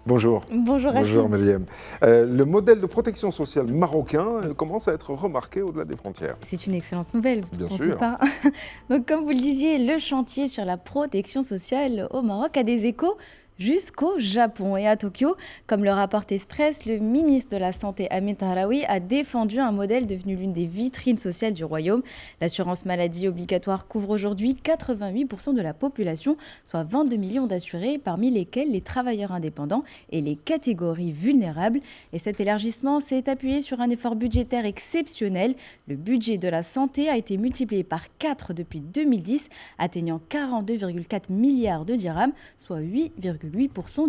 Bonjour. Bonjour Rachid. Bonjour Méliem. Le modèle de protection sociale marocain commence à être remarqué au-delà des frontières. C'est une excellente nouvelle, vous Bien pensez sûr. pas? Donc comme vous le disiez, le chantier sur la protection sociale au Maroc a des échos jusqu'au Japon. Et à Tokyo, comme le rapporte Express, le ministre de la Santé Amin Tahraoui a défendu un modèle devenu l'une des vitrines sociales du royaume. L'assurance maladie obligatoire couvre aujourd'hui 88% de la population, soit 22 millions d'assurés, parmi lesquels les travailleurs indépendants et les catégories vulnérables. Et cet élargissement s'est appuyé sur un effort budgétaire exceptionnel. Le budget de la santé a été multiplié par 4 depuis 2010, atteignant 42,4 milliards de dirhams, soit 8,8%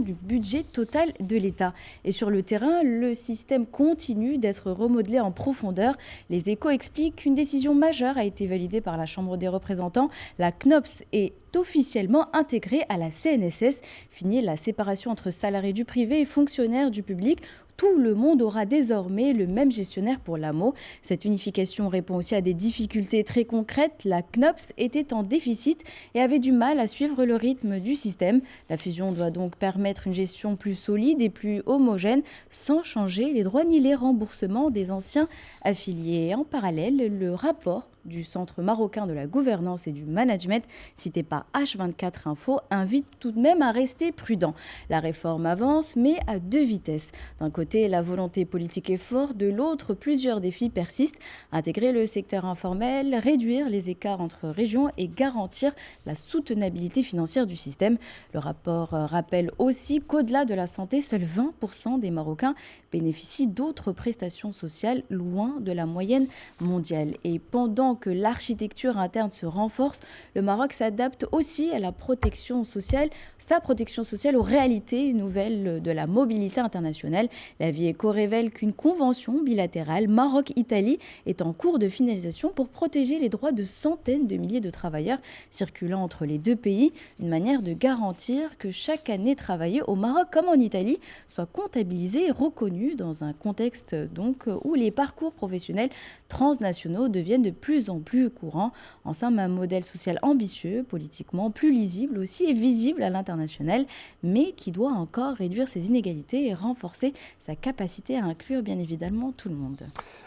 du budget total de l'État. Et sur le terrain, le système continue d'être remodelé en profondeur. Les Échos expliquent qu'une décision majeure a été validée par la Chambre des représentants. La CNOPS est officiellement intégrée à la CNSS. Fini la séparation entre salariés du privé et fonctionnaires du public. Tout le monde aura désormais le même gestionnaire pour l'AMO. Cette unification répond aussi à des difficultés très concrètes. La CNOPS était en déficit et avait du mal à suivre le rythme du système. La fusion doit donc permettre une gestion plus solide et plus homogène sans changer les droits ni les remboursements des anciens affiliés. En parallèle, le rapport du Centre marocain de la gouvernance et du management, cité par H24 Info, invite tout de même à rester prudent. La réforme avance, mais à deux vitesses. D'un côté, la volonté politique est forte, de l'autre, plusieurs défis persistent. Intégrer le secteur informel, réduire les écarts entre régions et garantir la soutenabilité financière du système. Le rapport rappelle aussi qu'au-delà de la santé, seuls 20% des Marocains bénéficient d'autres prestations sociales loin de la moyenne mondiale. Et pendant que l'architecture interne se renforce, le Maroc s'adapte aussi à la protection sociale, sa protection sociale aux réalités nouvelles de la mobilité internationale. La Vie Éco révèle qu'une convention bilatérale Maroc-Italie est en cours de finalisation pour protéger les droits de centaines de milliers de travailleurs circulant entre les deux pays, une manière de garantir que chaque année travaillée au Maroc comme en Italie soit comptabilisée et reconnue dans un contexte donc où les parcours professionnels transnationaux deviennent de plus en plus courants. En somme, un modèle social ambitieux, politiquement plus lisible aussi et visible à l'international, mais qui doit encore réduire ses inégalités et renforcer sa capacité à inclure bien évidemment tout le monde.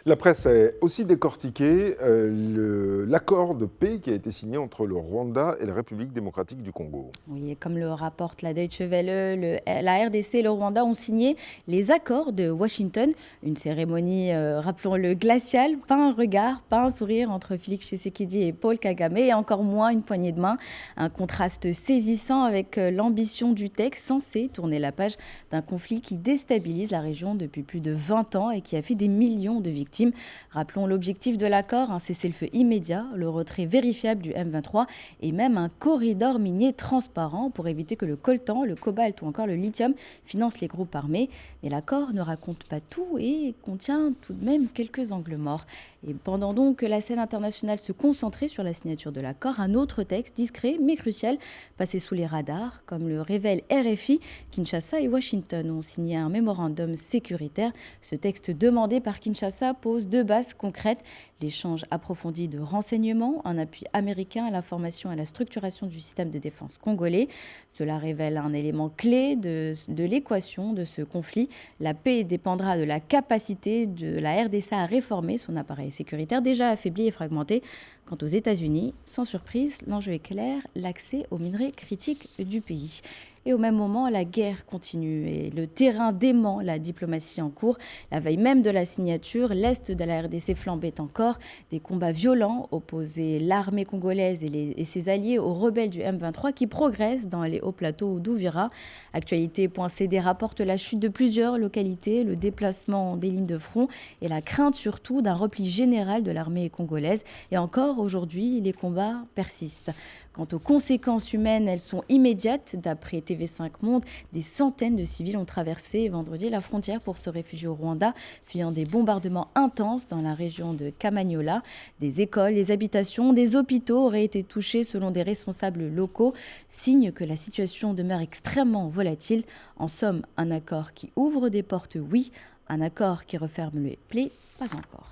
La presse a aussi décortiqué l'accord de paix qui a été signé entre le Rwanda et la République démocratique du Congo. Oui, et comme le rapporte la Deutsche Welle, la RDC et le Rwanda ont signé les accords de Washington, une cérémonie, rappelons-le, glaciale, pas un regard, pas un sourire entre Félix Tshisekedi et Paul Kagame, et encore moins une poignée de main. Un contraste saisissant avec l'ambition du texte censé tourner la page d'un conflit qui déstabilise la région depuis plus de 20 ans et qui a fait des millions de victimes. Rappelons l'objectif de l'accord, un cessez-le-feu immédiat, le retrait vérifiable du M23 et même un corridor minier transparent pour éviter que le coltan, le cobalt ou encore le lithium financent les groupes armés. Mais l'accord ne raconte pas tout et contient tout de même quelques angles morts. Et pendant donc que la scène internationale se concentrait sur la signature de l'accord, un autre texte discret mais crucial passait sous les radars. Comme le révèle RFI, Kinshasa et Washington ont signé un mémorandum sécuritaire. Ce texte demandé par Kinshasa pose deux bases concrètes: l'échange approfondi de renseignements, un appui américain à la formation et à la structuration du système de défense congolais. Cela révèle un élément clé de l'équation de ce conflit. La paix dépendra de la capacité de la RDC à réformer son appareil sécuritaire déjà affaibli et fragmenté. Quant aux États-Unis, sans surprise, l'enjeu est clair, l'accès aux minerais critiques du pays. Et au même moment, la guerre continue et le terrain dément la diplomatie en cours. La veille même de la signature, l'Est de la RDC flambait encore. Des combats violents opposaient l'armée congolaise et ses alliés aux rebelles du M23 qui progressent dans les hauts plateaux d'Ouvira. Actualité.cd rapporte la chute de plusieurs localités, le déplacement des lignes de front et la crainte surtout d'un repli général de l'armée congolaise. Et encore aujourd'hui, les combats persistent. Quant aux conséquences humaines, elles sont immédiates. D'après TV5 Monde, des centaines de civils ont traversé vendredi la frontière pour se réfugier au Rwanda, fuyant des bombardements intenses dans la région de Kamanyola. Des écoles, des habitations, des hôpitaux auraient été touchés selon des responsables locaux, signe que la situation demeure extrêmement volatile. En somme, un accord qui ouvre des portes, oui, un accord qui referme les plaies, pas encore.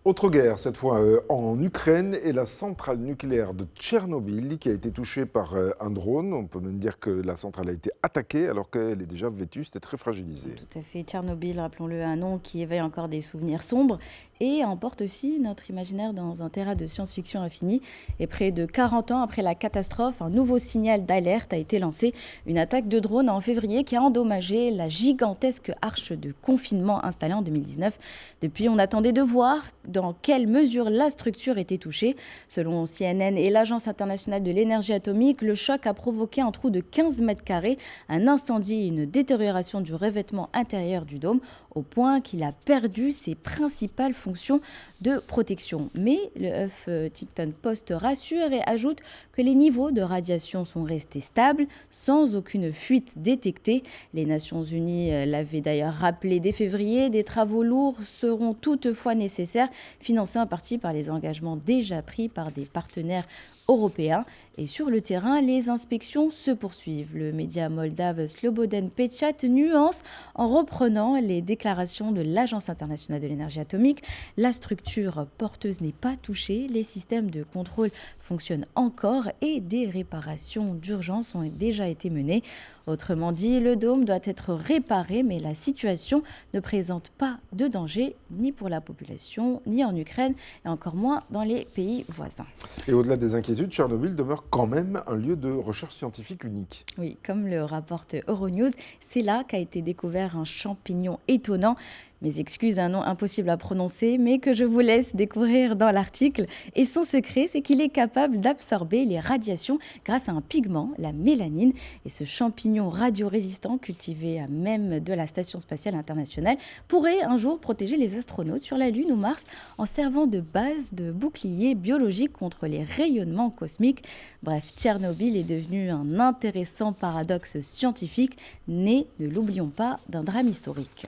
Autre guerre, cette fois en Ukraine, et la centrale nucléaire de Tchernobyl qui a été touchée par un drone. On peut même dire que la centrale a été attaquée alors qu'elle est déjà vétuste et très fragilisée. Tout à fait. Tchernobyl, rappelons-le, un nom qui éveille encore des souvenirs sombres et emporte aussi notre imaginaire dans un terrain de science-fiction infini. Et près de 40 ans après la catastrophe, un nouveau signal d'alerte a été lancé. Une attaque de drone en février qui a endommagé la gigantesque arche de confinement installée en 2019. Depuis, on attendait de voir dans quelle mesure la structure était touchée. Selon CNN et l'Agence internationale de l'énergie atomique, le choc a provoqué un trou de 15 mètres carrés, un incendie et une détérioration du revêtement intérieur du dôme, au point qu'il a perdu ses principales fonctions de protection. Mais le Huffington Post rassure et ajoute que les niveaux de radiation sont restés stables, sans aucune fuite détectée. Les Nations Unies l'avaient d'ailleurs rappelé dès février, des travaux lourds seront toutefois nécessaires, financés en partie par les engagements déjà pris par des partenaires européens. Et sur le terrain, les inspections se poursuivent. Le média moldave Sloboden Pechat nuance en reprenant les déclarations de l'Agence internationale de l'énergie atomique. La structure porteuse n'est pas touchée, les systèmes de contrôle fonctionnent encore et des réparations d'urgence ont déjà été menées. Autrement dit, le dôme doit être réparé, mais la situation ne présente pas de danger ni pour la population, ni en Ukraine, et encore moins dans les pays voisins. Et au-delà des inquiétudes, Tchernobyl demeure quand même un lieu de recherche scientifique unique. Oui, comme le rapporte Euronews, c'est là qu'a été découvert un champignon étonnant. Mes excuses, un nom impossible à prononcer, mais que je vous laisse découvrir dans l'article. Et son secret, c'est qu'il est capable d'absorber les radiations grâce à un pigment, la mélanine. Et ce champignon radiorésistant, cultivé à même de la Station spatiale internationale, pourrait un jour protéger les astronautes sur la Lune ou Mars en servant de base de bouclier biologique contre les rayonnements cosmiques. Bref, Tchernobyl est devenu un intéressant paradoxe scientifique, né, ne l'oublions pas, d'un drame historique.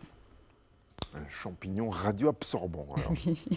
Un champignon radioabsorbant.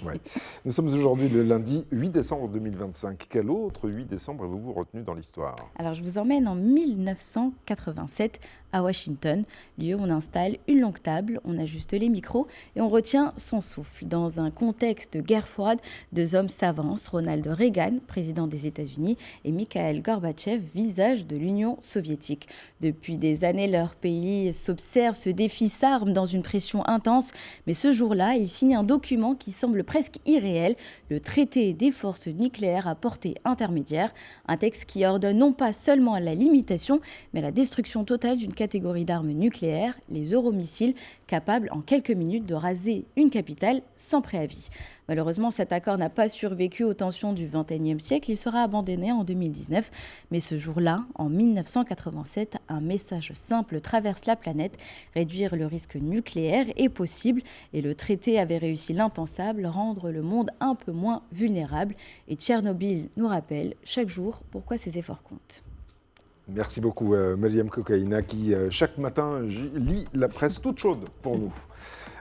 Ouais. Nous sommes aujourd'hui le lundi 8 décembre 2025. Quel autre 8 décembre avez-vous retenu dans l'histoire ? Alors, je vous emmène en 1987 à Washington, lieu où on installe une longue table, on ajuste les micros et on retient son souffle. Dans un contexte de guerre froide, deux hommes s'avancent, Ronald Reagan, président des États-Unis, et Mikhail Gorbatchev, visage de l'Union soviétique. Depuis des années, leur pays s'observe, se défie, s'arme dans une pression intense. Mais ce jour-là, ils signent un document qui semble presque irréel, le traité des forces nucléaires à portée intermédiaire, un texte qui ordonne non pas seulement la limitation, mais la destruction totale d'une catégorie d'armes nucléaires, les euromissiles, capables en quelques minutes de raser une capitale sans préavis. Malheureusement, cet accord n'a pas survécu aux tensions du XXIe siècle, il sera abandonné en 2019. Mais ce jour-là, en 1987, un message simple traverse la planète. Réduire le risque nucléaire est possible et le traité avait réussi l'impensable, rendre le monde un peu moins vulnérable. Et Tchernobyl nous rappelle chaque jour pourquoi ces efforts comptent. Merci beaucoup, Mariam Kokaïna, qui chaque matin lit la presse toute chaude pour nous.